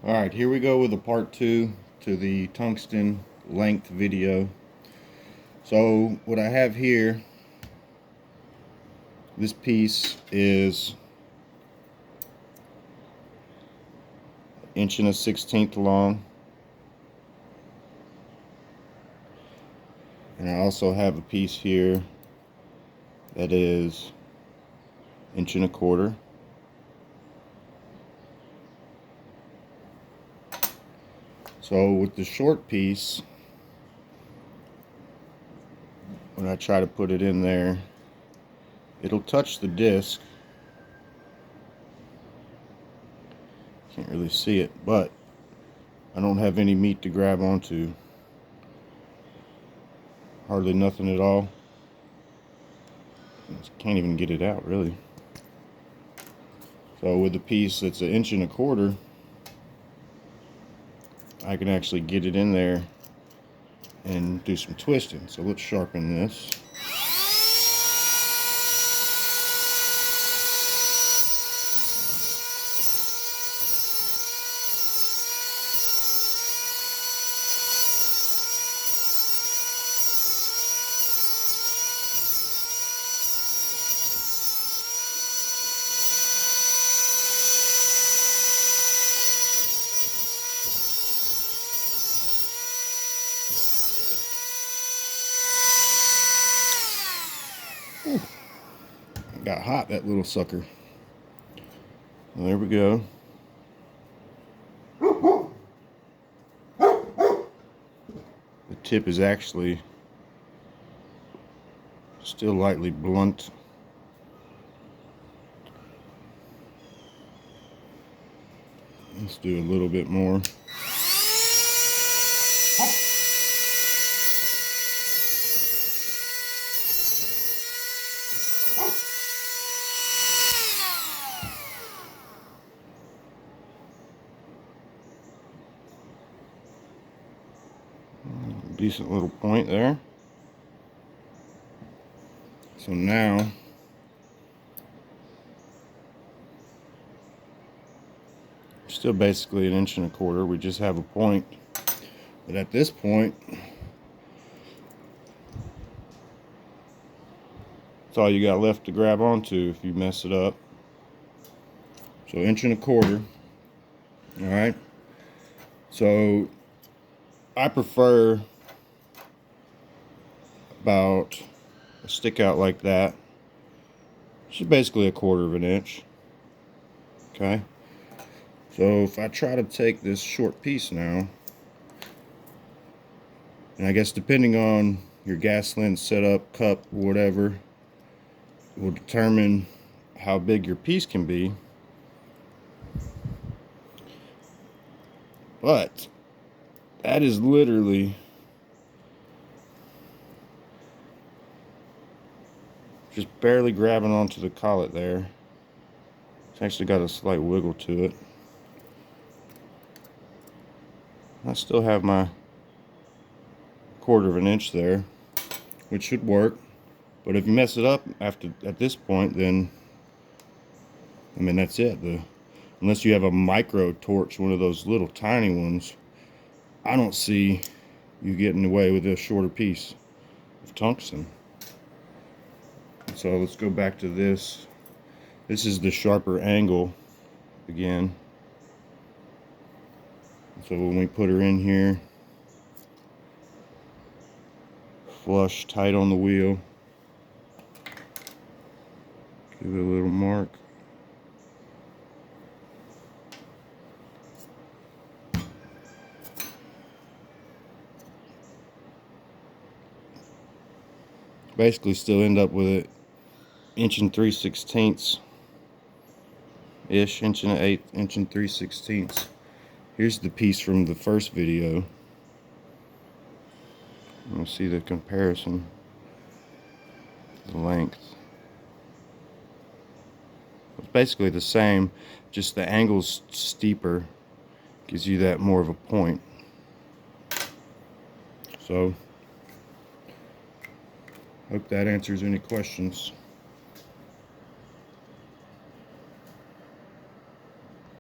Alright, here we go with a part 2 to the tungsten length video. So what I have here, this piece is 1 1/16 long, and I also have a piece here that is 1 1/4 inch. So with the short piece, when I try to put it in there, it'll touch the disc. Can't really see it, but I don't have any meat to grab onto. Hardly nothing at all. Can't even get it out, really. So with the piece that's 1 1/4 inch, I can actually get it in there and do some twisting. So let's sharpen this. Ooh, got hot, that little sucker. Well, there we go. The tip is actually still lightly blunt. Let's do a little bit more. Decent little point there. So now still basically 1 1/4 inch. We just have a point, but at this point, that's all you got left to grab onto if you mess it up. So 1 1/4 inch. All right. So I prefer about a stick out like that. Which is basically 1/4 inch. Okay. So if I try to take this short piece now, and I guess depending on your gas lens setup, cup, whatever, will determine how big your piece can be. But that is literally just barely grabbing onto the collet there. It's actually got a slight wiggle to it. I still have my 1/4 inch there, which should work. But if you mess it up at this point, then I mean that's it. Unless you have a micro torch, one of those little tiny ones, I don't see you getting away with a shorter piece of tungsten. So let's go back to this. This is the sharper angle again. So when we put her in here, flush tight on the wheel, give it a little mark. Basically still end up with it 1 3/16 ish, 1 1/8, 1 3/16. Here's the piece from the first video. You'll see the comparison, the length. It's basically the same, just the angle's steeper, gives you that more of a point. So hope that answers any questions.